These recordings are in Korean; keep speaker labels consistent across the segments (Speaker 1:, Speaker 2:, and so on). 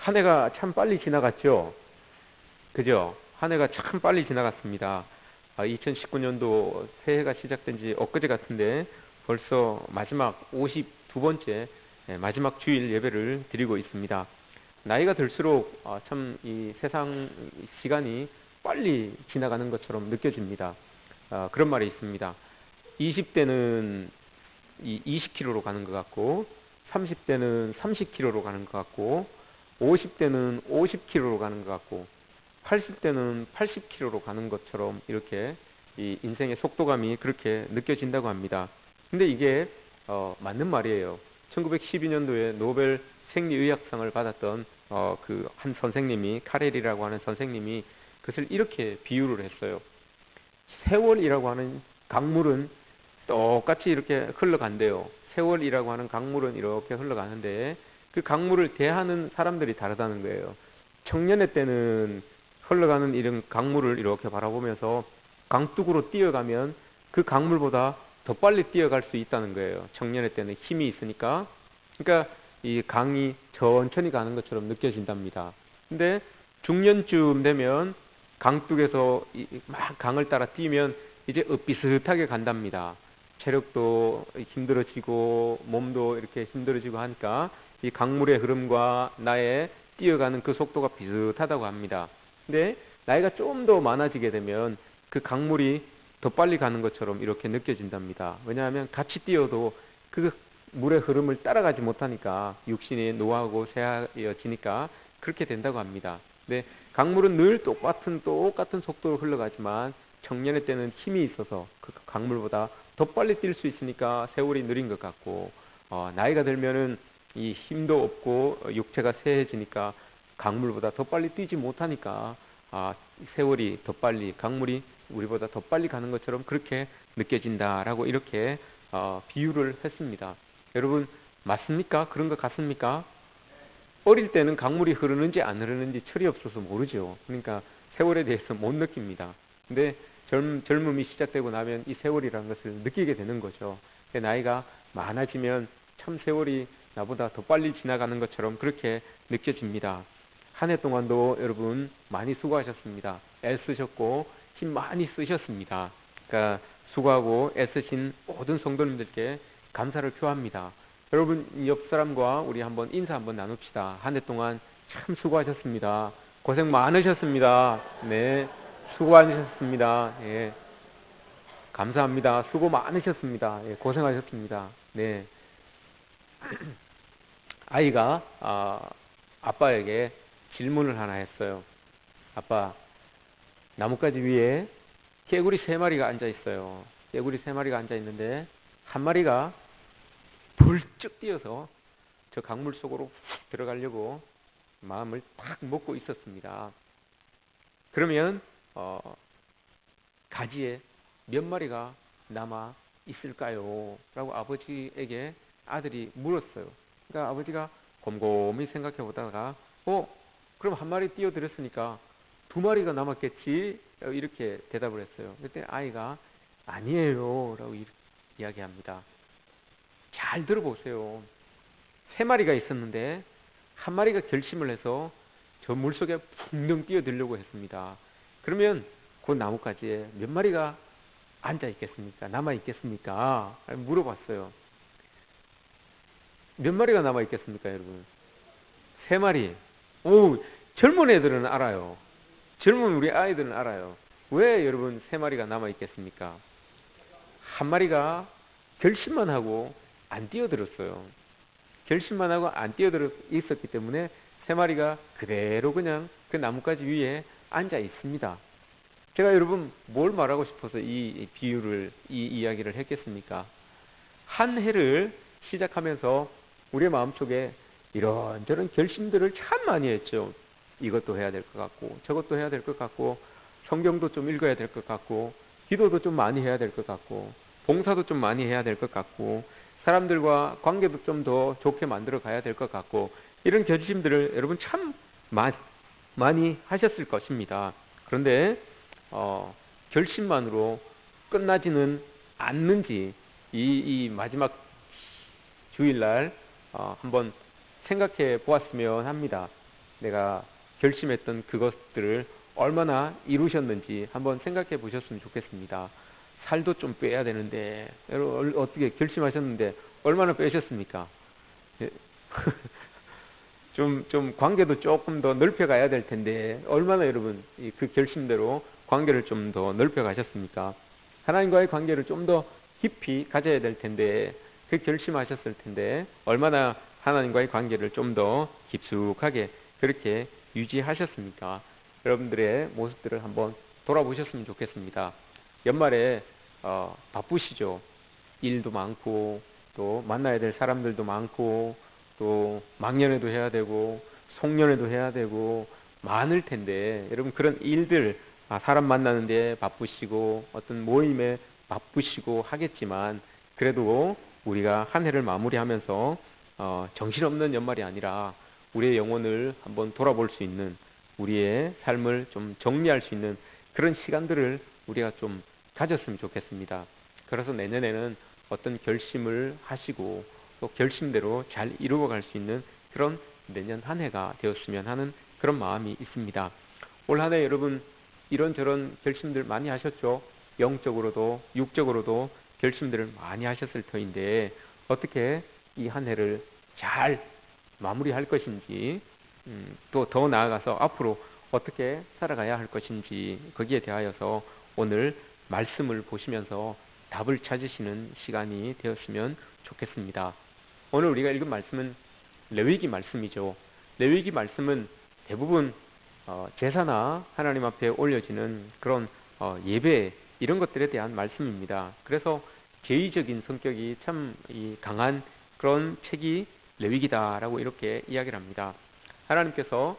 Speaker 1: 한 해가 참 빨리 지나갔죠. 그죠? 한 해가 참 빨리 지나갔습니다. 2019년도 새해가 시작된 지 엊그제 같은데 벌써 마지막 52번째 마지막 주일 예배를 드리고 있습니다. 나이가 들수록 참 이 세상 시간이 빨리 지나가는 것처럼 느껴집니다. 그런 말이 있습니다. 20대는 20km로 가는 것 같고, 30대는 30km로 가는 것 같고, 50대는 50km로 가는 것 같고, 80대는 80km로 가는 것처럼 이렇게 이 인생의 속도감이 그렇게 느껴진다고 합니다. 근데 이게 맞는 말이에요. 1912년도에 노벨 생리의학상을 받았던 그 한 선생님이, 카렐이라고 하는 선생님이 그것을 이렇게 비유를 했어요. 세월이라고 하는 강물은 똑같이 이렇게 흘러간대요. 세월이라고 하는 강물은 이렇게 흘러가는데 그 강물을 대하는 사람들이 다르다는 거예요. 청년의 때는 흘러가는 이런 강물을 이렇게 바라보면서 강둑으로 뛰어가면 그 강물보다 더 빨리 뛰어갈 수 있다는 거예요. 청년의 때는 힘이 있으니까. 그러니까 이 강이 천천히 가는 것처럼 느껴진답니다. 근데 중년쯤 되면 강둑에서 막 강을 따라 뛰면 이제 엇비슷하게 간답니다. 체력도 힘들어지고 몸도 이렇게 힘들어지고 하니까 이 강물의 흐름과 나의 뛰어가는 그 속도가 비슷하다고 합니다. 근데 나이가 좀 더 많아지게 되면 그 강물이 더 빨리 가는 것처럼 이렇게 느껴진답니다. 왜냐하면 같이 뛰어도 그 물의 흐름을 따라가지 못하니까 육신이 노하고 쇠하여지니까 그렇게 된다고 합니다. 근데 강물은 늘 똑같은 속도로 흘러가지만 청년의 때는 힘이 있어서 그 강물보다 더 빨리 뛸 수 있으니까 세월이 느린 것 같고, 나이가 들면은 이 힘도 없고 육체가 쇠해지니까 강물보다 더 빨리 뛰지 못하니까 세월이 더 빨리, 강물이 우리보다 더 빨리 가는 것처럼 그렇게 느껴진다라고 이렇게 비유를 했습니다. 여러분 맞습니까? 그런 것 같습니까? 어릴 때는 강물이 흐르는지 안 흐르는지 철이 없어서 모르죠. 그러니까 세월에 대해서 못 느낍니다. 근데 젊음이 시작되고 나면 이 세월이라는 것을 느끼게 되는 거죠. 나이가 많아지면 참 세월이 나보다 더 빨리 지나가는 것처럼 그렇게 느껴집니다. 한 해 동안도 여러분 많이 수고하셨습니다. 애쓰셨고 힘 많이 쓰셨습니다. 그러니까 수고하고 애쓰신 모든 성도님들께 감사를 표합니다. 여러분 옆 사람과 우리 한번 인사 한번 나눕시다. 한 해 동안 참 수고하셨습니다. 고생 많으셨습니다. 네, 수고 많으셨습니다. 예, 감사합니다. 수고 많으셨습니다. 예, 고생하셨습니다. 네, 아이가 아빠에게 질문을 하나 했어요. 아빠, 나뭇가지 위에 개구리 3마리가 앉아 있어요. 개구리 3마리가 앉아 있는데 한 마리가 불쩍 뛰어서 저 강물 속으로 훅 들어가려고 마음을 탁 먹고 있었습니다. 그러면 가지에 몇 마리가 남아 있을까요? 라고 아버지에게 아들이 물었어요. 그러니까 아버지가 곰곰이 생각해 보다가 그럼 한 마리 뛰어들었으니까 2마리가 남았겠지? 이렇게 대답을 했어요. 그때 아이가 아니에요 라고 이야기합니다. 잘 들어보세요. 3마리가 있었는데 한 마리가 결심을 해서 저 물속에 풍덩 뛰어들려고 했습니다. 그러면 그 나뭇가지에 몇 마리가 앉아 있겠습니까? 남아 있겠습니까? 물어봤어요. 몇 마리가 남아 있겠습니까, 여러분? 3마리. 젊은 애들은 알아요. 젊은 우리 아이들은 알아요. 왜 여러분 3마리가 남아 있겠습니까? 한 마리가 결심만 하고 안 뛰어들었어요. 결심만 하고 안 뛰어들어 있었기 때문에 3마리가 그대로 그냥 그 나뭇가지 위에 앉아 있습니다. 제가 여러분 뭘 말하고 싶어서 이 비유를, 이 이야기를 했겠습니까? 한 해를 시작하면서 우리의 마음속에 이런저런 결심들을 참 많이 했죠. 이것도 해야 될 것 같고 저것도 해야 될 것 같고 성경도 좀 읽어야 될 것 같고 기도도 좀 많이 해야 될 것 같고 봉사도 좀 많이 해야 될 것 같고 사람들과 관계도 좀 더 좋게 만들어 가야 될 것 같고 이런 결심들을 여러분 참 많이 하셨을 것입니다. 그런데 결심만으로 끝나지는 않는지 이 마지막 주일날 한번 생각해 보았으면 합니다. 내가 결심했던 그것들을 얼마나 이루셨는지 한번 생각해 보셨으면 좋겠습니다. 살도 좀 빼야 되는데 여러분 어떻게 결심하셨는데 얼마나 빼셨습니까? 예. 좀 관계도 조금 더 넓혀 가야 될 텐데 얼마나 여러분 그 결심대로 관계를 좀 더 넓혀 가셨습니까? 하나님과의 관계를 좀 더 깊이 가져야 될 텐데 그 결심하셨을 텐데 얼마나 하나님과의 관계를 좀 더 깊숙하게 그렇게 유지하셨습니까? 여러분들의 모습들을 한번 돌아보셨으면 좋겠습니다. 연말에 바쁘시죠? 일도 많고 또 만나야 될 사람들도 많고 또 막년회도 해야 되고 송년회도 해야 되고 많을 텐데 여러분 그런 일들 사람 만나는데 바쁘시고 어떤 모임에 바쁘시고 하겠지만 그래도 우리가 한 해를 마무리하면서 정신없는 연말이 아니라 우리의 영혼을 한번 돌아볼 수 있는 우리의 삶을 좀 정리할 수 있는 그런 시간들을 우리가 좀 가졌으면 좋겠습니다. 그래서 내년에는 어떤 결심을 하시고 또 결심대로 잘 이루어갈 수 있는 그런 내년 한 해가 되었으면 하는 그런 마음이 있습니다. 올 한 해 여러분 이런저런 결심들 많이 하셨죠? 영적으로도 육적으로도 결심들을 많이 하셨을 터인데 어떻게 이 한 해를 잘 마무리할 것인지 또 더 나아가서 앞으로 어떻게 살아가야 할 것인지 거기에 대하여서 오늘 말씀을 보시면서 답을 찾으시는 시간이 되었으면 좋겠습니다. 오늘 우리가 읽은 말씀은 레위기 말씀이죠. 레위기 말씀은 대부분 제사나 하나님 앞에 올려지는 그런 예배 이런 것들에 대한 말씀입니다. 그래서 제의적인 성격이 참 강한 그런 책이 레위기다라고 이렇게 이야기를 합니다. 하나님께서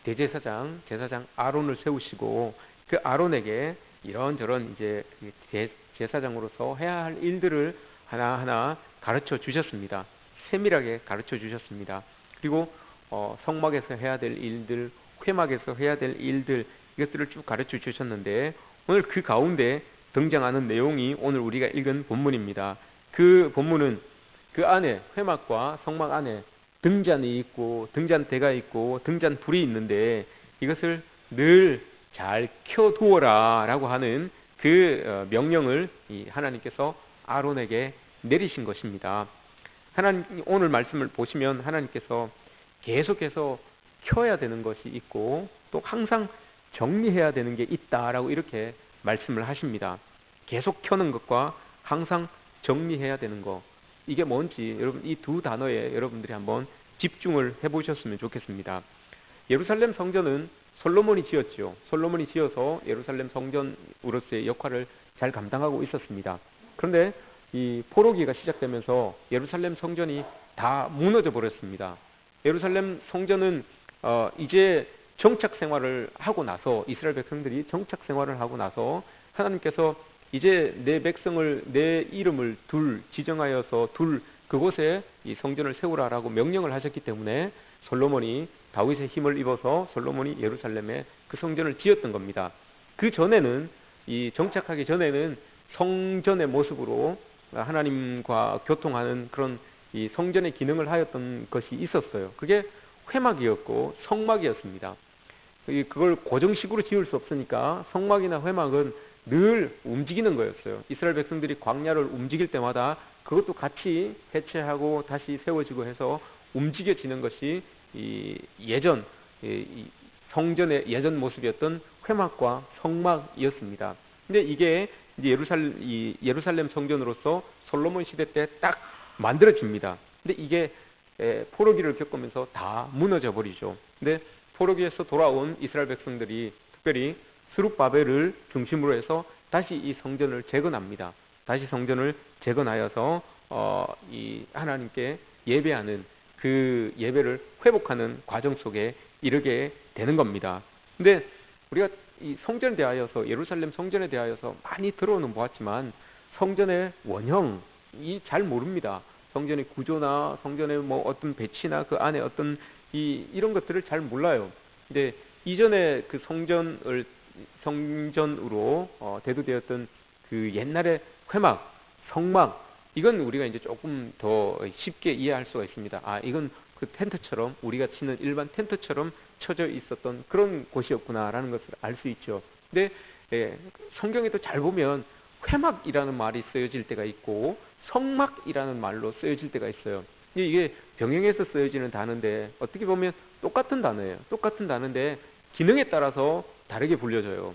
Speaker 1: 대제사장, 제사장 아론을 세우시고 그 아론에게 이런저런 이제 제사장으로서 해야 할 일들을 하나하나 가르쳐 주셨습니다. 세밀하게 가르쳐 주셨습니다. 그리고 성막에서 해야 될 일들, 회막에서 해야 될 일들 이것들을 쭉 가르쳐 주셨는데 오늘 그 가운데 등장하는 내용이 오늘 우리가 읽은 본문입니다. 그 본문은 그 안에 회막과 성막 안에 등잔이 있고 등잔대가 있고 등잔불이 있는데 이것을 늘 잘 켜두어라 라고 하는 그 명령을 하나님께서 아론에게 내리신 것입니다. 하나님 오늘 말씀을 보시면 하나님께서 계속해서 켜야 되는 것이 있고 또 항상 정리해야 되는 게 있다라고 이렇게 말씀을 하십니다. 계속 켜는 것과 항상 정리해야 되는 것 이게 뭔지 여러분 이 두 단어에 여러분들이 한번 집중을 해보셨으면 좋겠습니다. 예루살렘 성전은 솔로몬이 지었죠. 솔로몬이 지어서 예루살렘 성전으로서의 역할을 잘 감당하고 있었습니다. 그런데 이 포로기가 시작되면서 예루살렘 성전이 다 무너져 버렸습니다. 예루살렘 성전은 이제 정착 생활을 하고 나서 이스라엘 백성들이 정착 생활을 하고 나서 하나님께서 이제 내 백성을 내 이름을 지정하여서 그곳에 이 성전을 세우라라고 명령을 하셨기 때문에 솔로몬이 다윗의 힘을 입어서 솔로몬이 예루살렘에 그 성전을 지었던 겁니다. 그 전에는 이 정착하기 전에는 성전의 모습으로 하나님과 교통하는 그런 이 성전의 기능을 하였던 것이 있었어요. 그게 회막이었고 성막이었습니다. 그걸 고정식으로 지을 수 없으니까 성막이나 회막은 늘 움직이는 거였어요. 이스라엘 백성들이 광야를 움직일 때마다 그것도 같이 해체하고 다시 세워지고 해서 움직여지는 것이 예전 성전의 예전 모습이었던 회막과 성막이었습니다. 근데 이게 이제 예루살렘 성전으로서 솔로몬 시대 때 딱 만들어집니다. 근데 이게 포로기를 겪으면서 다 무너져 버리죠. 근데 포로기에서 돌아온 이스라엘 백성들이 특별히 스룹바벨을 중심으로 해서 다시 이 성전을 재건합니다. 다시 성전을 재건하여서 이 하나님께 예배하는 그 예배를 회복하는 과정 속에 이르게 되는 겁니다. 근데 우리가 이 성전에 대하여서 예루살렘 성전에 대하여서 많이 들어는 보았지만 성전의 원형이 잘 모릅니다. 성전의 구조나 성전의 뭐 어떤 배치나 그 안에 어떤 이런 것들을 잘 몰라요. 근데 이전에 그 성전으로 대두되었던 그 옛날의 회막, 성막 이건 우리가 이제 조금 더 쉽게 이해할 수가 있습니다. 이건 그 텐트처럼, 우리가 치는 일반 텐트처럼 쳐져 있었던 그런 곳이었구나라는 것을 알 수 있죠. 근데 성경에도 잘 보면 회막이라는 말이 쓰여질 때가 있고 성막이라는 말로 쓰여질 때가 있어요. 이게 병행해서 쓰여지는 단어인데 어떻게 보면 똑같은 단어예요. 똑같은 단어인데 기능에 따라서 다르게 불려져요.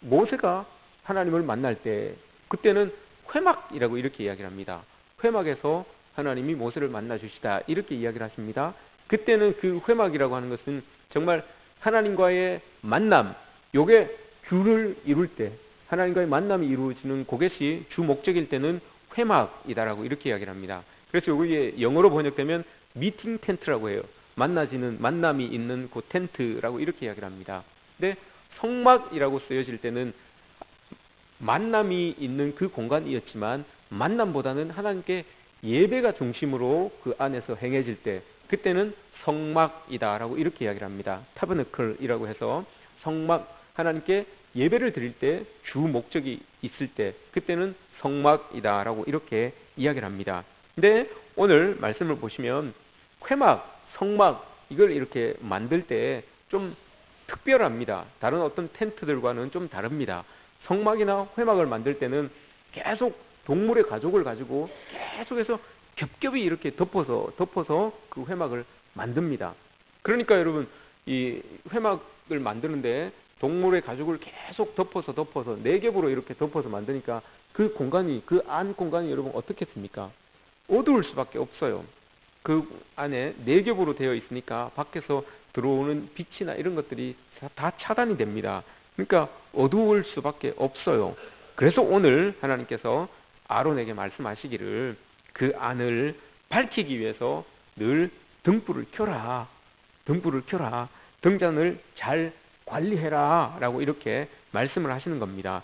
Speaker 1: 모세가 하나님을 만날 때 그때는 회막이라고 이렇게 이야기를 합니다. 회막에서 하나님이 모세를 만나 주시다 이렇게 이야기를 하십니다. 그때는 그 회막이라고 하는 것은 정말 하나님과의 만남, 요게 주를 이룰 때 하나님과의 만남이 이루어지는 그것이 주 목적일 때는 회막이다라고 이렇게 이야기를 합니다. 그래서 이게 영어로 번역되면 미팅 텐트라고 해요. 만남이 있는 그 텐트라고 이렇게 이야기를 합니다. 근데 성막이라고 쓰여질 때는 만남이 있는 그 공간이었지만 만남보다는 하나님께 예배가 중심으로 그 안에서 행해질 때 그때는 성막이다라고 이렇게 이야기를 합니다. 타버너클이라고 해서 성막, 하나님께 예배를 드릴 때 주 목적이 있을 때 그때는 성막이다라고 이렇게 이야기를 합니다. 근데 오늘 말씀을 보시면 회막, 성막 이걸 이렇게 만들 때 좀 특별합니다. 다른 어떤 텐트들과는 좀 다릅니다. 성막이나 회막을 만들 때는 계속 동물의 가죽을 가지고 계속해서 겹겹이 이렇게 덮어서 그 회막을 만듭니다. 그러니까 여러분 이 회막을 만드는데 동물의 가죽을 계속 덮어서 4겹으로 이렇게 덮어서 만드니까 그 공간이, 그 안 공간이 여러분 어떻겠습니까? 어두울 수밖에 없어요. 그 안에 4겹으로 되어 있으니까 밖에서 들어오는 빛이나 이런 것들이 다 차단이 됩니다. 그러니까 어두울 수밖에 없어요. 그래서 오늘 하나님께서 아론에게 말씀하시기를 그 안을 밝히기 위해서 늘 등불을 켜라. 등잔을 잘 관리해라 라고 이렇게 말씀을 하시는 겁니다.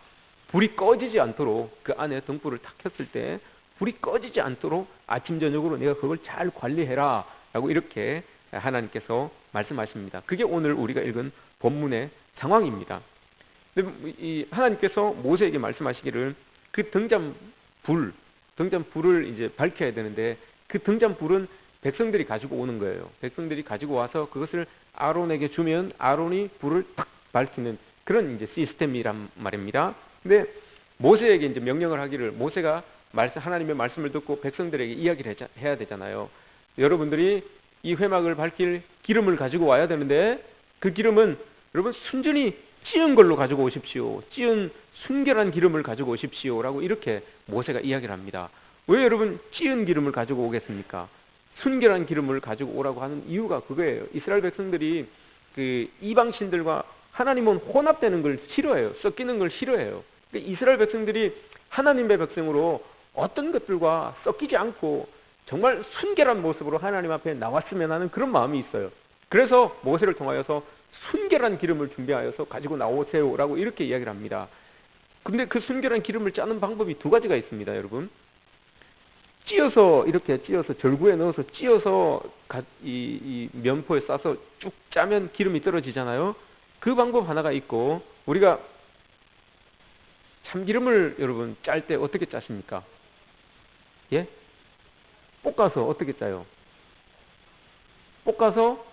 Speaker 1: 불이 꺼지지 않도록 그 안에 등불을 탁 켰을 때 불이 꺼지지 않도록 아침 저녁으로 내가 그걸 잘 관리해라 라고 이렇게 하나님께서 말씀하십니다. 그게 오늘 우리가 읽은 본문의 상황입니다. 이 하나님께서 모세에게 말씀하시기를 그 등잔불을 이제 밝혀야 되는데 그 등잔불은 백성들이 가지고 오는 거예요. 백성들이 가지고 와서 그것을 아론에게 주면 아론이 불을 딱 밝히는 그런 이제 시스템이란 말입니다. 근데 모세에게 이제 명령을 하기를 모세가 하나님의 말씀을 듣고 백성들에게 이야기를 해야 되잖아요. 여러분들이 이 회막을 밝힐 기름을 가지고 와야 되는데 그 기름은 여러분 순전히 찌은 걸로 가지고 오십시오. 찌은 순결한 기름을 가지고 오십시오라고 이렇게 모세가 이야기를 합니다. 왜 여러분 찌은 기름을 가지고 오겠습니까? 순결한 기름을 가지고 오라고 하는 이유가 그거예요. 이스라엘 백성들이 그 이방신들과 하나님은 혼합되는 걸 싫어해요. 섞이는 걸 싫어해요. 그러니까 이스라엘 백성들이 하나님의 백성으로 어떤 것들과 섞이지 않고 정말 순결한 모습으로 하나님 앞에 나왔으면 하는 그런 마음이 있어요. 그래서 모세를 통하여서 순결한 기름을 준비하여서 가지고 나오세요라고 이렇게 이야기를 합니다. 근데 그 순결한 기름을 짜는 방법이 2가지가 있습니다, 여러분. 이렇게 찧어서 절구에 넣어서 찧어서 이 면포에 싸서 쭉 짜면 기름이 떨어지잖아요. 그 방법 하나가 있고, 우리가 참기름을 여러분 짤 때 어떻게 짜십니까? 예? 볶아서 어떻게 짜요? 볶아서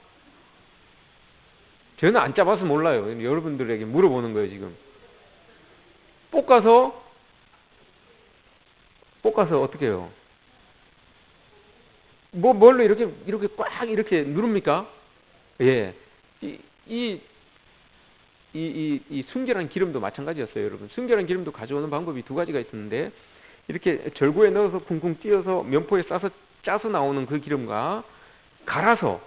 Speaker 1: 저는 안 짜봐서 몰라요. 여러분들에게 물어보는 거예요, 지금. 볶아서 어떻게 해요? 뭘로 이렇게 꽉 이렇게 누릅니까? 예. 이 순결한 기름도 마찬가지였어요, 여러분. 순결한 기름도 가져오는 방법이 2가지가 있었는데, 이렇게 절구에 넣어서 쿵쿵 찧어서 면포에 싸서 짜서 나오는 그 기름과 갈아서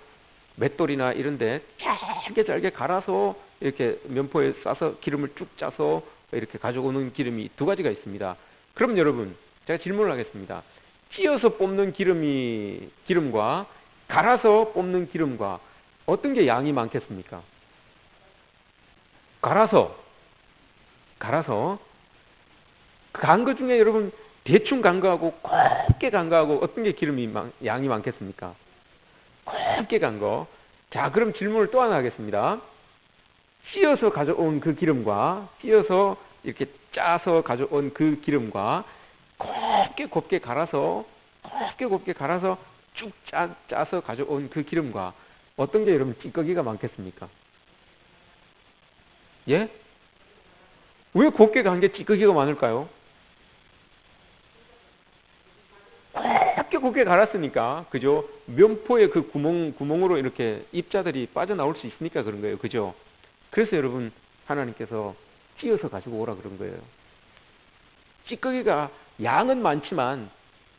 Speaker 1: 맷돌이나 이런데 짧게 갈아서 이렇게 면포에 싸서 기름을 쭉 짜서 이렇게 가져오는 기름이 2가지가 있습니다. 그럼 여러분, 제가 질문을 하겠습니다. 찧어서 뽑는 기름과 갈아서 뽑는 기름과 어떤 게 양이 많겠습니까? 갈아서 간 것 중에 여러분 대충 간 거하고 곱게 간 거하고 어떤 게 양이 많겠습니까? 곱게 간 거. 자, 그럼 질문을 또 하나 하겠습니다. 찧어서 가져온 그 기름과 찧어서 이렇게 짜서 가져온 그 기름과 곱게 갈아서 쭉 짜서 가져온 그 기름과 어떤 게 여러분 찌꺼기가 많겠습니까? 예? 왜 곱게 간 게 찌꺼기가 많을까요? 곱게 곱게 갈았으니까, 그죠? 면포의 그 구멍으로 이렇게 입자들이 빠져나올 수 있으니까 그런 거예요. 그죠? 그래서 여러분, 하나님께서 찧어서 가지고 오라 그런 거예요. 찌꺼기가 양은 많지만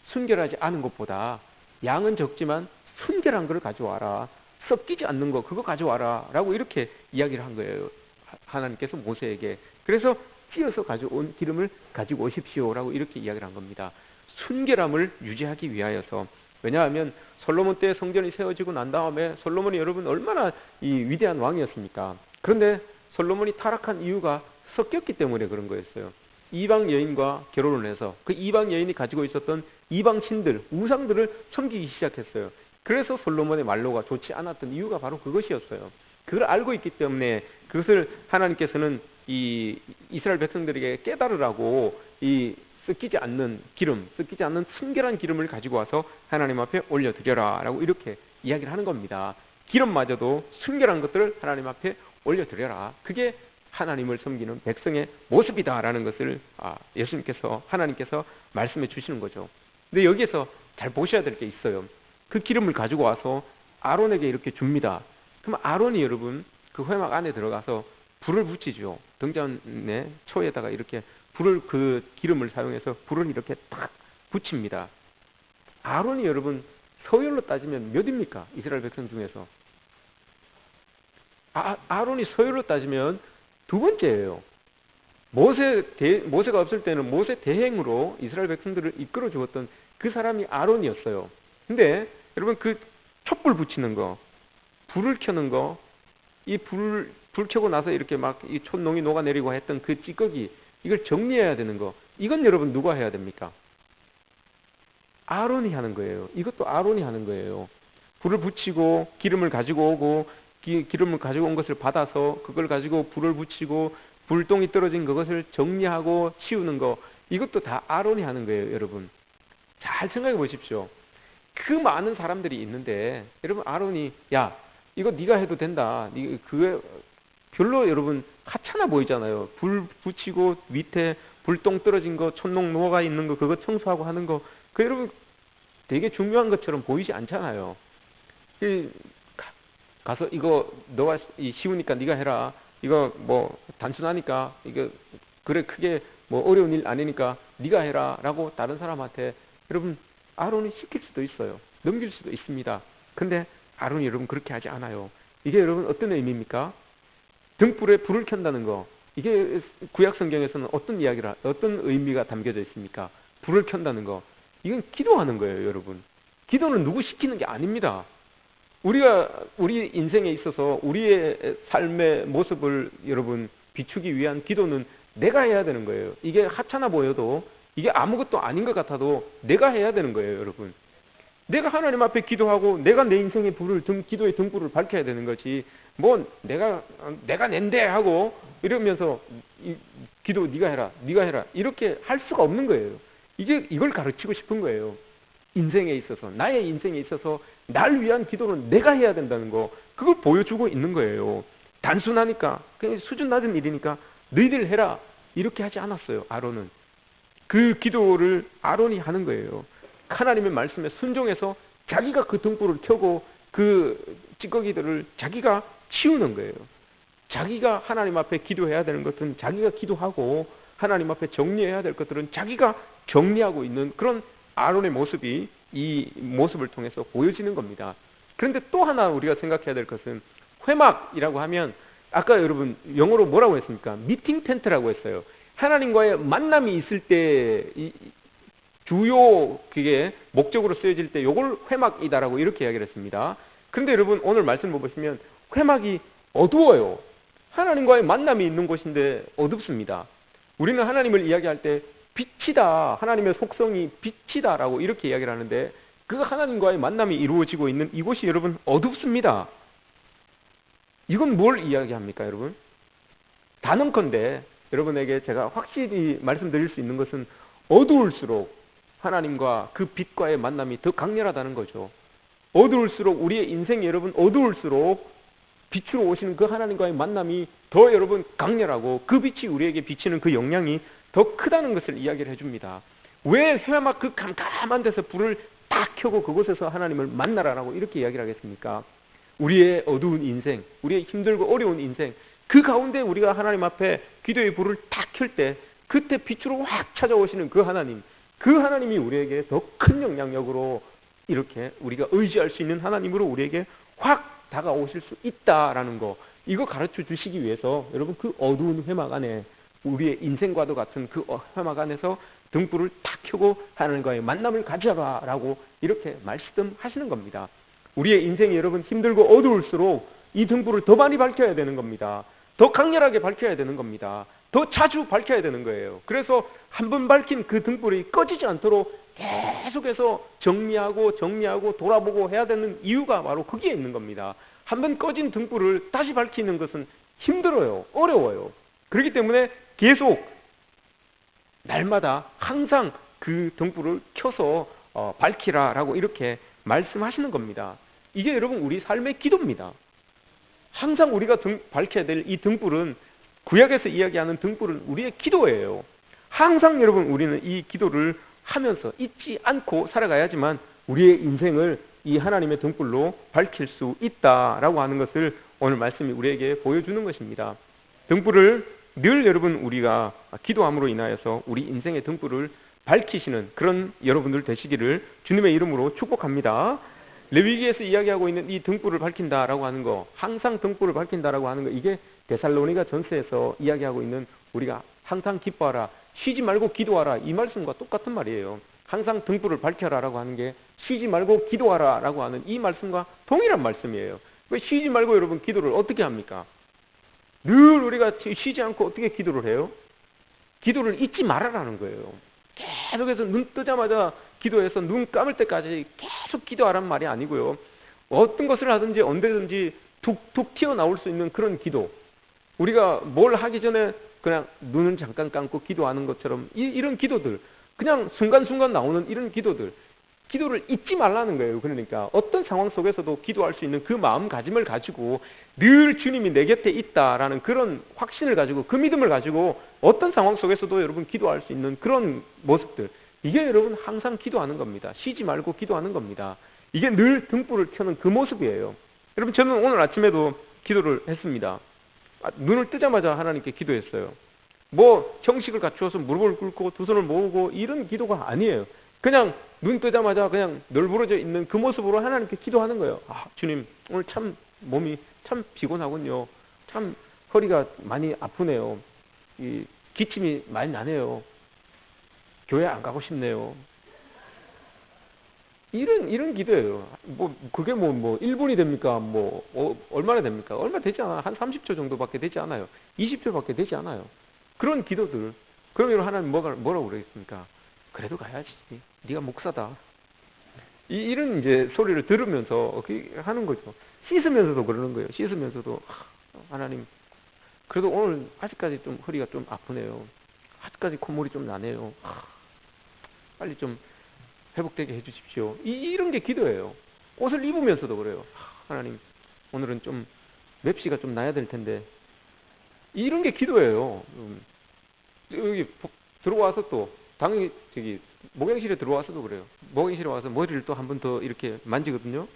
Speaker 1: 순결하지 않은 것보다 양은 적지만 순결한 걸 가져와라. 썩기지 않는 거 그거 가져와라 라고 이렇게 이야기를 한 거예요. 하나님께서 모세에게. 그래서 찧어서 가져온 기름을 가지고 오십시오 라고 이렇게 이야기를 한 겁니다. 순결함을 유지하기 위하여서. 왜냐하면 솔로몬 때 성전이 세워지고 난 다음에 솔로몬이 여러분 얼마나 이 위대한 왕이었습니까? 그런데 솔로몬이 타락한 이유가 섞였기 때문에 그런 거였어요. 이방 여인과 결혼을 해서 그 이방 여인이 가지고 있었던 이방 신들, 우상들을 섬기기 시작했어요. 그래서 솔로몬의 말로가 좋지 않았던 이유가 바로 그것이었어요. 그걸 알고 있기 때문에 그것을 하나님께서는 이 이스라엘 백성들에게 깨달으라고 이 섞이지 않는 기름, 섞이지 않는 순결한 기름을 가지고 와서 하나님 앞에 올려드려라 라고 이렇게 이야기를 하는 겁니다. 기름마저도 순결한 것들을 하나님 앞에 올려드려라. 그게 하나님을 섬기는 백성의 모습이다라는 것을 예수님께서, 하나님께서 말씀해 주시는 거죠. 근데 여기에서 잘 보셔야 될 게 있어요. 그 기름을 가지고 와서 아론에게 이렇게 줍니다. 그럼 아론이 여러분 그 회막 안에 들어가서 불을 붙이죠. 등잔의 초에다가 이렇게 불을, 그 기름을 사용해서 불을 이렇게 탁 붙입니다. 아론이 여러분 서열로 따지면 몇입니까? 이스라엘 백성 중에서. 아론이 서열로 따지면 두 번째예요. 모세가 없을 때는 모세 대행으로 이스라엘 백성들을 이끌어 주었던 그 사람이 아론이었어요. 근데 여러분 그 촛불 붙이는 거, 불을 켜는 거, 이 불 켜고 나서 이렇게 막 이 촛농이 녹아내리고 했던 그 찌꺼기, 이걸 정리해야 되는 거, 이건 여러분 누가 해야 됩니까? 아론이 하는 거예요. 이것도 아론이 하는 거예요. 불을 붙이고 기름을 가지고 오고 기름을 가지고 온 것을 받아서 그걸 가지고 불을 붙이고 불똥이 떨어진 그것을 정리하고 치우는 거, 이것도 다 아론이 하는 거예요. 여러분 잘 생각해 보십시오. 그 많은 사람들이 있는데 여러분 아론이 야 이거 네가 해도 된다. 그게 별로 여러분 하찮아 보이잖아요. 불 붙이고 밑에 불똥 떨어진 거, 촛농 녹아 있는 거 그거 청소하고 하는 거, 그 여러분 되게 중요한 것처럼 보이지 않잖아요. 가서 이거 너가 쉬우니까 네가 해라. 이거 뭐 단순하니까 이거 그래 크게 뭐 어려운 일 아니니까 네가 해라라고 다른 사람한테 여러분 아론이 시킬 수도 있어요. 넘길 수도 있습니다. 근데 아론이 여러분 그렇게 하지 않아요. 이게 여러분 어떤 의미입니까? 등불에 불을 켠다는 거, 이게 구약 성경에서는 어떤 의미가 담겨져 있습니까? 불을 켠다는 거, 이건 기도하는 거예요. 여러분 기도는 누구 시키는 게 아닙니다. 우리 인생에 있어서 우리의 삶의 모습을 여러분 비추기 위한 기도는 내가 해야 되는 거예요. 이게 하찮아 보여도, 이게 아무것도 아닌 것 같아도 내가 해야 되는 거예요. 여러분 내가 하나님 앞에 기도하고 내가 내 인생의 기도의 등불을 밝혀야 되는 거지, 뭐 내가 낸대 하고 이러면서 기도 네가 해라 이렇게 할 수가 없는 거예요. 이걸 가르치고 싶은 거예요. 인생에 있어서, 나의 인생에 있어서 날 위한 기도는 내가 해야 된다는 거, 그걸 보여주고 있는 거예요. 단순하니까, 그냥 수준 낮은 일이니까 너희들 해라 이렇게 하지 않았어요. 아론은 그 기도를 아론이 하는 거예요. 하나님의 말씀에 순종해서 자기가 그 등불을 켜고 그 찌꺼기들을 자기가 치우는 거예요. 자기가 하나님 앞에 기도해야 되는 것은 자기가 기도하고, 하나님 앞에 정리해야 될 것들은 자기가 정리하고 있는 그런 아론의 모습이 이 모습을 통해서 보여지는 겁니다. 그런데 또 하나 우리가 생각해야 될 것은, 회막이라고 하면 아까 여러분 영어로 뭐라고 했습니까? 미팅 텐트라고 했어요. 하나님과의 만남이 있을 때 주요 그게 목적으로 쓰여질 때 요걸 회막이다라고 이렇게 이야기를 했습니다. 그런데 여러분 오늘 말씀을 보시면 회막이 어두워요. 하나님과의 만남이 있는 곳인데 어둡습니다. 우리는 하나님을 이야기할 때 빛이다, 하나님의 속성이 빛이다라고 이렇게 이야기를 하는데, 그 하나님과의 만남이 이루어지고 있는 이곳이 여러분 어둡습니다. 이건 뭘 이야기합니까 여러분? 단언컨대 여러분에게 제가 확실히 말씀드릴 수 있는 것은, 어두울수록 하나님과 그 빛과의 만남이 더 강렬하다는 거죠. 어두울수록 우리의 인생이 여러분 어두울수록 빛으로 오시는 그 하나님과의 만남이 더 여러분 강렬하고 그 빛이 우리에게 비치는 그 영향이 더 크다는 것을 이야기를 해줍니다. 왜 회막 그 깜깜한 데서 불을 딱 켜고 그곳에서 하나님을 만나라라고 이렇게 이야기를 하겠습니까? 우리의 어두운 인생, 우리의 힘들고 어려운 인생, 그 가운데 우리가 하나님 앞에 기도의 불을 딱 켤 때 그때 빛으로 확 찾아오시는 그 하나님, 그 하나님이 우리에게 더 큰 영향력으로 이렇게 우리가 의지할 수 있는 하나님으로 우리에게 확 다가오실 수 있다라는 거, 이거 가르쳐 주시기 위해서 여러분 그 어두운 회막 안에 우리의 인생과도 같은 그 회막 안에서 등불을 탁 켜고 하나님과의 만남을 가져라라고 이렇게 말씀하시는 겁니다. 우리의 인생이 여러분 힘들고 어두울수록 이 등불을 더 많이 밝혀야 되는 겁니다. 더 강렬하게 밝혀야 되는 겁니다. 더 자주 밝혀야 되는 거예요. 그래서 한 번 밝힌 그 등불이 꺼지지 않도록 계속해서 정리하고 돌아보고 해야 되는 이유가 바로 거기에 있는 겁니다. 한 번 꺼진 등불을 다시 밝히는 것은 힘들어요. 어려워요. 그렇기 때문에 계속 날마다 항상 그 등불을 켜서 밝히라라고 이렇게 말씀하시는 겁니다. 이게 여러분 우리 삶의 기도입니다. 항상 우리가 밝혀야 될 이 등불은, 구약에서 이야기하는 등불은 우리의 기도예요. 항상 여러분 우리는 이 기도를 하면서 잊지 않고 살아가야지만 우리의 인생을 이 하나님의 등불로 밝힐 수 있다라고 하는 것을 오늘 말씀이 우리에게 보여주는 것입니다. 등불을 늘 여러분 우리가 기도함으로 인하여서 우리 인생의 등불을 밝히시는 그런 여러분들 되시기를 주님의 이름으로 축복합니다. 레위기에서 이야기하고 있는 이 등불을 밝힌다라고 하는 거, 항상 등불을 밝힌다라고 하는 거, 이게 데살로니가 전서에서 이야기하고 있는 우리가 항상 기뻐하라, 쉬지 말고 기도하라, 이 말씀과 똑같은 말이에요. 항상 등불을 밝혀라라고 하는 게 쉬지 말고 기도하라라고 하는 이 말씀과 동일한 말씀이에요. 왜 쉬지 말고 여러분 기도를 어떻게 합니까? 늘 우리가 쉬지 않고 어떻게 기도를 해요? 기도를 잊지 말아라는 거예요. 계속해서 눈 뜨자마자 기도해서 눈 감을 때까지 계속 기도하라는 말이 아니고요. 어떤 것을 하든지 언제든지 툭툭 튀어나올 수 있는 그런 기도. 우리가 뭘 하기 전에 그냥 눈을 잠깐 감고 기도하는 것처럼 이런 기도들, 그냥 순간순간 나오는 이런 기도들, 기도를 잊지 말라는 거예요. 그러니까 어떤 상황 속에서도 기도할 수 있는 그 마음가짐을 가지고 늘 주님이 내 곁에 있다라는 그런 확신을 가지고, 그 믿음을 가지고 어떤 상황 속에서도 여러분 기도할 수 있는 그런 모습들, 이게 여러분 항상 기도하는 겁니다. 쉬지 말고 기도하는 겁니다. 이게 늘 등불을 켜는 그 모습이에요. 여러분 저는 오늘 아침에도 기도를 했습니다. 눈을 뜨자마자 하나님께 기도했어요. 뭐 형식을 갖추어서 무릎을 꿇고 두 손을 모으고 이런 기도가 아니에요. 그냥 눈 뜨자마자 그냥 널브러져 있는 그 모습으로 하나님께 기도하는 거예요. 주님, 오늘 참 몸이 참 피곤하군요. 참 허리가 많이 아프네요. 이 기침이 많이 나네요. 교회 안 가고 싶네요. 이런 기도예요. 그게 1분이 됩니까? 얼마나 됩니까? 얼마 되지 않아요. 한 30초 정도밖에 되지 않아요. 20초밖에 되지 않아요. 그런 기도들. 그러면 하나님 뭐라고 그러겠습니까? 그래도 가야지. 네가 목사다. 이런 이제 소리를 들으면서 하는 거죠. 씻으면서도 그러는 거예요. 씻으면서도 하나님, 그래도 오늘 아직까지 좀 허리가 좀 아프네요. 아직까지 콧물이 좀 나네요. 빨리 좀 회복되게 해주십시오. 이런 게 기도예요. 옷을 입으면서도 그래요. 하나님, 오늘은 좀 맵시가 좀 나야 될 텐데. 이런 게 기도예요. 여기 들어와서 또 당연히 목욕실에 들어와서도 그래요. 목욕실에 와서 머리를 또 한 번 더 이렇게 만지거든요.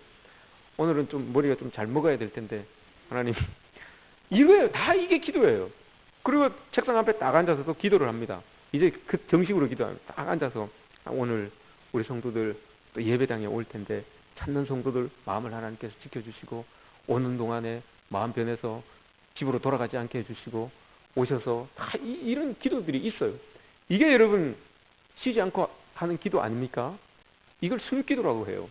Speaker 1: 오늘은 좀 머리가 좀 잘 먹어야 될 텐데 하나님, 이거예요. 다 이게 기도예요. 그리고 책상 앞에 딱 앉아서 또 기도를 합니다. 이제 그 정식으로 기도합니다. 딱 앉아서 오늘 우리 성도들 또 예배당에 올 텐데 찾는 성도들 마음을 하나님께서 지켜주시고, 오는 동안에 마음 변해서 집으로 돌아가지 않게 해주시고, 오셔서 다 이런 기도들이 있어요. 이게 여러분 쉬지 않고 하는 기도 아닙니까? 이걸 숨기도라고 해요.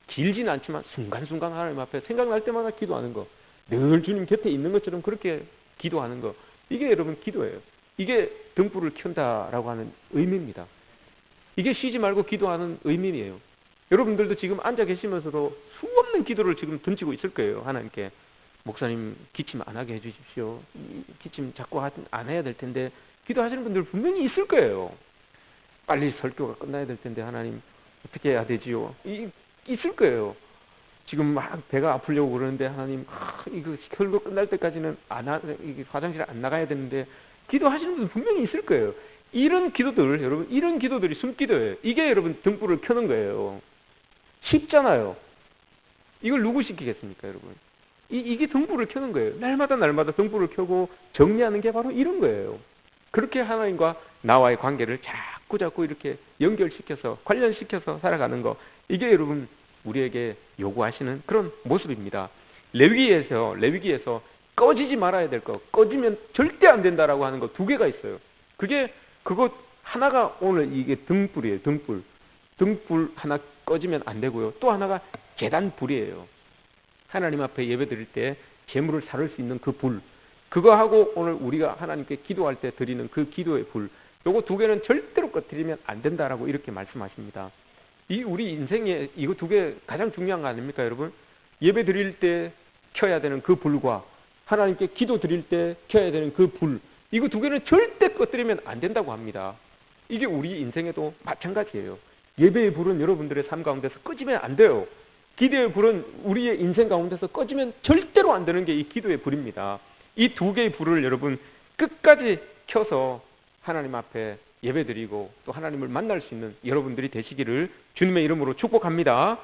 Speaker 1: 길지는 않지만 순간순간 하나님 앞에 생각날 때마다 기도하는 거, 늘 주님 곁에 있는 것처럼 그렇게 기도하는 거, 이게 여러분 기도예요. 이게 등불을 켠다라고 하는 의미입니다. 이게 쉬지 말고 기도하는 의미예요. 여러분들도 지금 앉아 계시면서도 수없는 기도를 지금 던지고 있을 거예요. 하나님께, 목사님 기침 안 하게 해주십시오. 기침 자꾸 안 해야 될 텐데, 기도하시는 분들 분명히 있을 거예요. 빨리 설교가 끝나야 될 텐데 하나님 어떻게 해야 되지요? 있을 거예요. 지금 막 배가 아프려고 그러는데 하나님, 이거 설교 끝날 때까지는 이게 화장실 안 나가야 되는데 기도하시는 분 분명히 있을 거예요. 이런 기도들, 여러분, 이런 기도들이 숨기도예요. 이게 여러분 등불을 켜는 거예요. 쉽잖아요. 이걸 누구 시키겠습니까, 여러분? 이게 등불을 켜는 거예요. 날마다 등불을 켜고 정리하는 게 바로 이런 거예요. 그렇게 하나님과 나와의 관계를 자꾸 이렇게 연결시켜서, 관련시켜서 살아가는 거. 이게 여러분, 우리에게 요구하시는 그런 모습입니다. 레위기에서 꺼지지 말아야 될 거, 꺼지면 절대 안 된다라고 하는 거 두 개가 있어요. 그거 하나가 오늘 이게 등불이에요. 등불 하나 꺼지면 안 되고요. 또 하나가 제단불이에요. 하나님 앞에 예배 드릴 때 재물을 사를 수 있는 그 불. 그거하고 오늘 우리가 하나님께 기도할 때 드리는 그 기도의 불. 요거 두 개는 절대로 꺼뜨리면 안 된다라고 이렇게 말씀하십니다. 우리 인생에 이거 두 개 가장 중요한 거 아닙니까, 여러분? 예배 드릴 때 켜야 되는 그 불과 하나님께 기도 드릴 때 켜야 되는 그 불. 이거 두 개는 절대 꺼뜨리면 안 된다고 합니다. 이게 우리 인생에도 마찬가지예요. 예배의 불은 여러분들의 삶 가운데서 꺼지면 안 돼요. 기도의 불은 우리의 인생 가운데서 꺼지면 절대로 안 되는 게 이 기도의 불입니다. 이 두 개의 불을 여러분 끝까지 켜서 하나님 앞에 예배드리고 또 하나님을 만날 수 있는 여러분들이 되시기를 주님의 이름으로 축복합니다.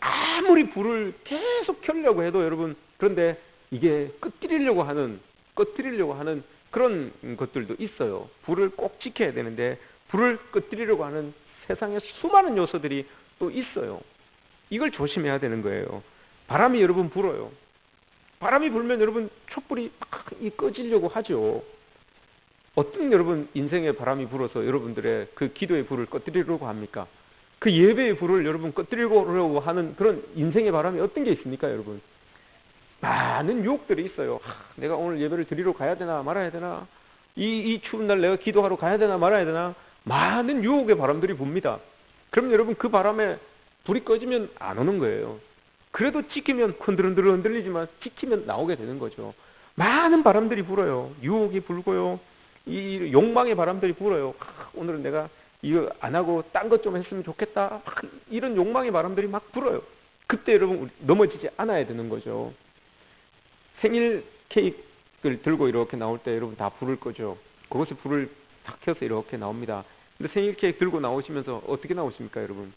Speaker 1: 아무리 불을 계속 켜려고 해도 여러분, 그런데 이게 꺼뜨리려고 하는 그런 것들도 있어요. 불을 꼭 지켜야 되는데 불을 꺼뜨리려고 하는 세상에 수많은 요소들이 또 있어요. 이걸 조심해야 되는 거예요. 바람이 여러분 불어요. 바람이 불면 여러분 촛불이 막 꺼지려고 하죠. 어떤 여러분 인생에 바람이 불어서 여러분들의 그 기도의 불을 꺼뜨리려고 합니까? 그 예배의 불을 여러분 꺼뜨리려고 하는 그런 인생의 바람이 어떤 게 있습니까, 여러분? 많은 유혹들이 있어요. 내가 오늘 예배를 드리러 가야 되나 말아야 되나? 이 추운 날 내가 기도하러 가야 되나 말아야 되나? 많은 유혹의 바람들이 붑니다. 그럼 여러분 그 바람에 불이 꺼지면 안 오는 거예요. 그래도 지키면 흔들흔들 흔들리지만 지키면 나오게 되는 거죠. 많은 바람들이 불어요. 유혹이 불고요. 이 욕망의 바람들이 불어요. 오늘은 내가 이거 안 하고 딴 것 좀 했으면 좋겠다. 이런 욕망의 바람들이 막 불어요. 그때 여러분 넘어지지 않아야 되는 거죠. 생일 케이크를 들고 이렇게 나올 때 여러분 다 불을 끄죠. 그것을 불을 탁 켜서 이렇게 나옵니다. 근데 생일 케이크 들고 나오시면서 어떻게 나오십니까, 여러분?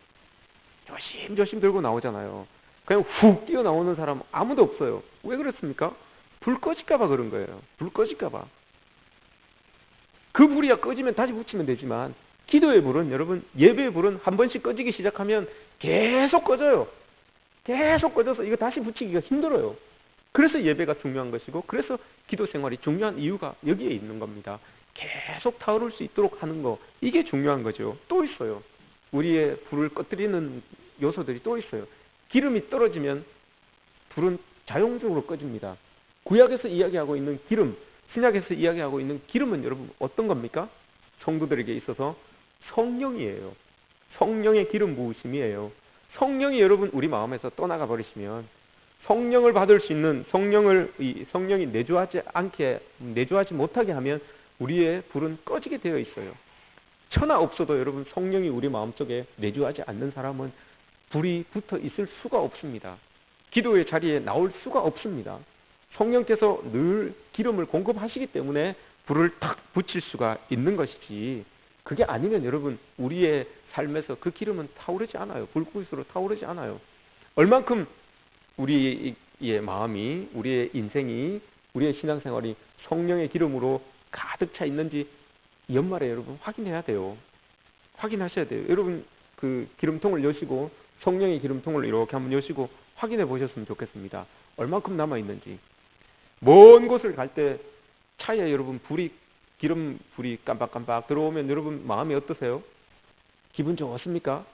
Speaker 1: 조심조심 들고 나오잖아요. 그냥 훅 뛰어나오는 사람 아무도 없어요. 왜 그렇습니까? 불 꺼질까봐 그런 거예요. 불 꺼질까봐. 그 불이 꺼지면 다시 붙이면 되지만 기도의 불은 여러분, 예배의 불은 한 번씩 꺼지기 시작하면 계속 꺼져요. 계속 꺼져서 이거 다시 붙이기가 힘들어요. 그래서 예배가 중요한 것이고, 그래서 기도 생활이 중요한 이유가 여기에 있는 겁니다. 계속 타오를 수 있도록 하는 거, 이게 중요한 거죠. 또 있어요. 우리의 불을 꺼뜨리는 요소들이 또 있어요. 기름이 떨어지면 불은 자동적으로 꺼집니다. 구약에서 이야기하고 있는 기름, 신약에서 이야기하고 있는 기름은 여러분 어떤 겁니까? 성도들에게 있어서 성령이에요. 성령의 기름 부으심이에요. 성령이 여러분 우리 마음에서 떠나가 버리시면, 성령을 받을 수 있는 성령이 내주하지 못하게 하면 우리의 불은 꺼지게 되어 있어요. 천하 없어도 여러분 성령이 우리 마음속에 내주하지 않는 사람은 불이 붙어 있을 수가 없습니다. 기도의 자리에 나올 수가 없습니다. 성령께서 늘 기름을 공급하시기 때문에 불을 탁 붙일 수가 있는 것이지, 그게 아니면 여러분 우리의 삶에서 그 기름은 타오르지 않아요. 불꽃으로 타오르지 않아요. 얼만큼 우리의 마음이, 우리의 인생이, 우리의 신앙생활이 성령의 기름으로 가득 차 있는지 연말에 여러분 확인해야 돼요. 확인하셔야 돼요. 여러분 그 기름통을 여시고, 성령의 기름통을 이렇게 한번 여시고 확인해 보셨으면 좋겠습니다. 얼만큼 남아 있는지. 먼 곳을 갈 때 차에 여러분 기름 불이 깜빡깜빡 들어오면 여러분 마음이 어떠세요? 기분 좋습니까?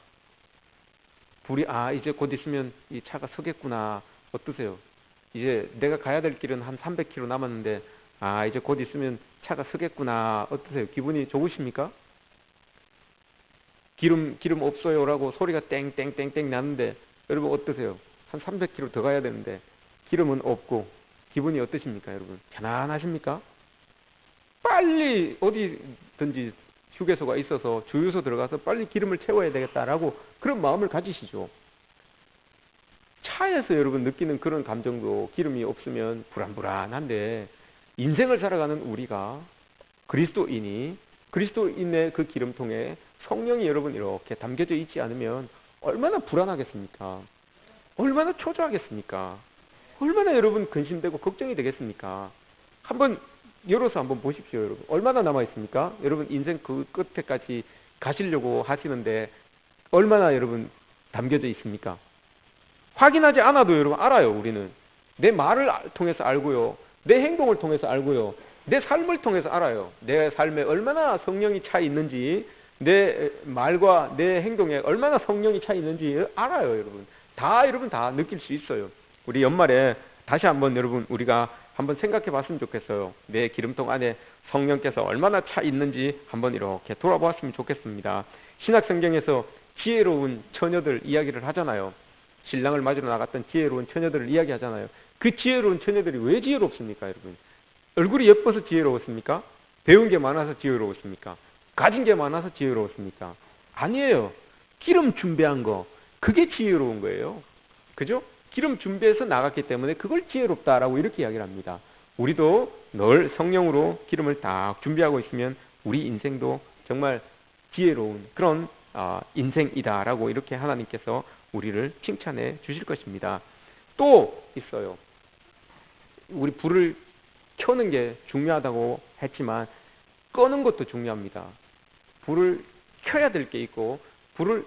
Speaker 1: 불이 이제 곧 있으면 이 차가 서겠구나. 어떠세요? 이제 내가 가야 될 길은 한 300km 남았는데 이제 곧 있으면 차가 서겠구나. 어떠세요? 기분이 좋으십니까? 기름 없어요라고 소리가 땡땡땡땡 나는데 여러분 어떠세요? 한 300km 더 가야 되는데 기름은 없고 기분이 어떠십니까, 여러분? 편안하십니까? 빨리 어디든지 휴게소가 있어서 주유소 들어가서 빨리 기름을 채워야 되겠다라고 그런 마음을 가지시죠. 차에서 여러분 느끼는 그런 감정도 기름이 없으면 불안불안한데, 인생을 살아가는 우리가 그리스도인의 그 기름통에 성령이 여러분 이렇게 담겨져 있지 않으면 얼마나 불안하겠습니까? 얼마나 초조하겠습니까? 얼마나 여러분 근심되고 걱정이 되겠습니까? 한번 열어서 한번 보십시오, 여러분. 얼마나 남아 있습니까? 여러분 인생 그 끝에까지 가시려고 하시는데 얼마나 여러분 담겨져 있습니까? 확인하지 않아도 여러분 알아요. 우리는 내 말을 통해서 알고요, 내 행동을 통해서 알고요, 내 삶을 통해서 알아요. 내 삶에 얼마나 성령이 차 있는지, 내 말과 내 행동에 얼마나 성령이 차 있는지 알아요. 여러분 다 느낄 수 있어요. 우리 연말에 다시 한번 여러분 우리가 한번 생각해 봤으면 좋겠어요. 내 기름통 안에 성령께서 얼마나 차 있는지 한번 이렇게 돌아보았으면 좋겠습니다. 신약 성경에서 지혜로운 처녀들 이야기를 하잖아요. 신랑을 맞으러 나갔던 지혜로운 처녀들을 이야기하잖아요. 그 지혜로운 처녀들이 왜 지혜롭습니까, 여러분? 얼굴이 예뻐서 지혜로웠습니까? 배운 게 많아서 지혜로웠습니까? 가진 게 많아서 지혜로웠습니까? 아니에요. 기름 준비한 거, 그게 지혜로운 거예요. 그죠? 기름 준비해서 나갔기 때문에 그걸 지혜롭다라고 이렇게 이야기를 합니다. 우리도 늘 성령으로 기름을 딱 준비하고 있으면 우리 인생도 정말 지혜로운 그런 인생이다라고 이렇게 하나님께서 우리를 칭찬해 주실 것입니다. 또 있어요. 우리 불을 켜는 게 중요하다고 했지만 끄는 것도 중요합니다. 불을 켜야 될 게 있고 불을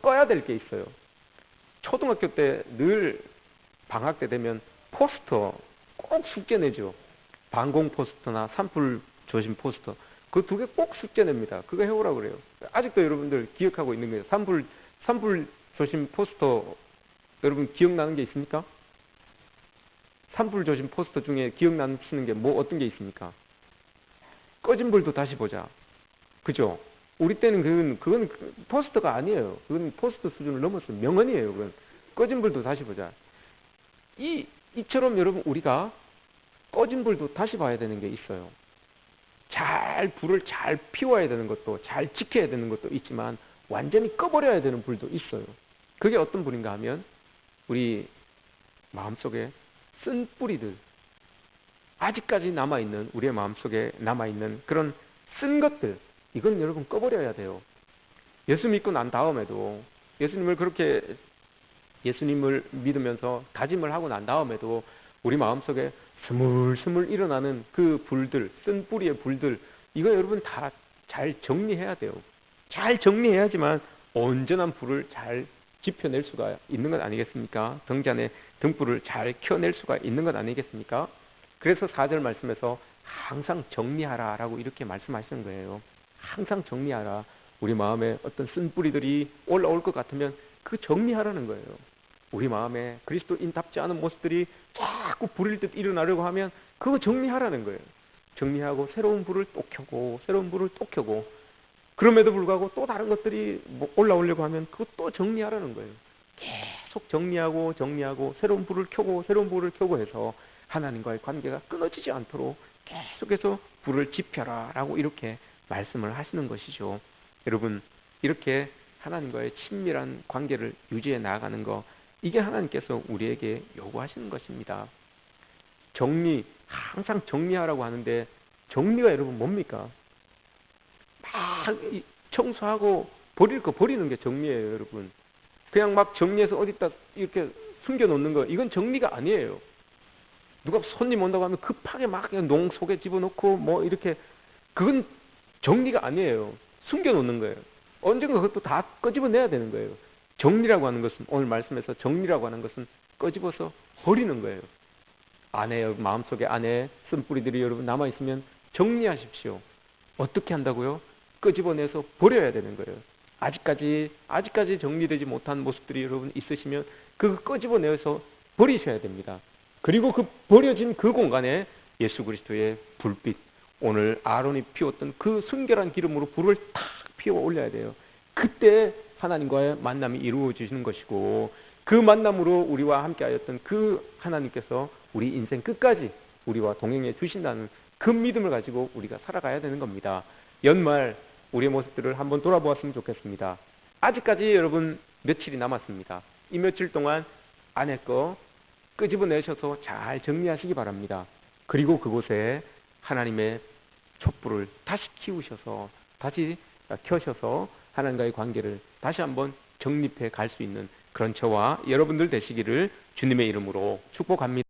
Speaker 1: 꺼야 될 게 있어요. 초등학교 때 늘 방학 때 되면 포스터 꼭 숙제 내죠. 방공 포스터나 산불 조심 포스터. 그 두 개 꼭 숙제 냅니다. 그거 해오라고 그래요. 아직도 여러분들 기억하고 있는 거예요. 산불 조심 포스터 여러분 기억나는 게 있습니까? 산불 조심 포스터 중에 기억나시는 게 뭐 어떤 게 있습니까? 꺼진 불도 다시 보자. 그죠? 우리 때는 그건 포스터가 아니에요. 그건 포스터 수준을 넘었어요. 명언이에요. 그건 꺼진 불도 다시 보자. 이처럼 여러분 우리가 꺼진 불도 다시 봐야 되는 게 있어요. 불을 잘 피워야 되는 것도, 잘 지켜야 되는 것도 있지만 완전히 꺼버려야 되는 불도 있어요. 그게 어떤 불인가 하면 우리 마음속에 쓴 뿌리들, 아직까지 남아있는, 우리의 마음속에 남아있는 그런 쓴 것들, 이건 여러분 꺼버려야 돼요. 예수 믿고 난 다음에도, 예수님을 믿으면서 다짐을 하고 난 다음에도 우리 마음속에 스물스물 일어나는 그 불들, 쓴 뿌리의 불들, 이거 여러분 다 잘 정리해야 돼요. 잘 정리해야지만 온전한 불을 잘 지펴낼 수가 있는 것 아니겠습니까? 등잔에 등불을 잘 켜낼 수가 있는 것 아니겠습니까? 그래서 4절 말씀에서 항상 정리하라 라고 이렇게 말씀하시는 거예요. 항상 정리하라. 우리 마음에 어떤 쓴 뿌리들이 올라올 것 같으면 그 정리하라는 거예요. 우리 마음에 그리스도인답지 않은 모습들이 자꾸 불일 듯 일어나려고 하면 그거 정리하라는 거예요. 정리하고 새로운 불을 또 켜고 새로운 불을 또 켜고, 그럼에도 불구하고 또 다른 것들이 올라오려고 하면 그것도 정리하라는 거예요. 계속 정리하고 새로운 불을 켜고 해서 하나님과의 관계가 끊어지지 않도록 계속해서 불을 지펴라 라고 이렇게 말씀을 하시는 것이죠. 여러분, 이렇게 하나님과의 친밀한 관계를 유지해 나가는 거, 이게 하나님께서 우리에게 요구하시는 것입니다. 항상 정리하라고 하는데 정리가 여러분 뭡니까? 막 청소하고 버릴 거 버리는 게 정리예요, 여러분. 그냥 막 정리해서 어디다 이렇게 숨겨놓는 거, 이건 정리가 아니에요. 누가 손님 온다고 하면 급하게 막 그냥 농 속에 집어넣고 뭐 이렇게, 그건 정리가 아니에요. 숨겨놓는 거예요. 언젠가 그것도 다 꺼집어내야 되는 거예요. 정리라고 하는 것은, 오늘 말씀에서 정리라고 하는 것은 꺼집어서 버리는 거예요. 마음속에 안에 쓴뿌리들이 여러분 남아있으면 정리하십시오. 어떻게 한다고요? 끄집어내서 버려야 되는 거예요. 아직까지 정리되지 못한 모습들이 여러분 있으시면 그거 끄집어내서 버리셔야 됩니다. 그리고 그 버려진 그 공간에 예수 그리스도의 불빛, 오늘 아론이 피웠던 그 순결한 기름으로 불을 탁 피워 올려야 돼요. 그때 하나님과의 만남이 이루어지시는 것이고, 그 만남으로 우리와 함께하였던 그 하나님께서 우리 인생 끝까지 우리와 동행해 주신다는 그 믿음을 가지고 우리가 살아가야 되는 겁니다. 연말 우리의 모습들을 한번 돌아보았으면 좋겠습니다. 아직까지 여러분 며칠이 남았습니다. 이 며칠 동안 안에 거 끄집어내셔서 잘 정리하시기 바랍니다. 그리고 그곳에 하나님의 촛불을 다시 키우셔서 다시 켜셔서 하나님과의 관계를 다시 한번 정립해 갈 수 있는 그런 저와 여러분들 되시기를 주님의 이름으로 축복합니다.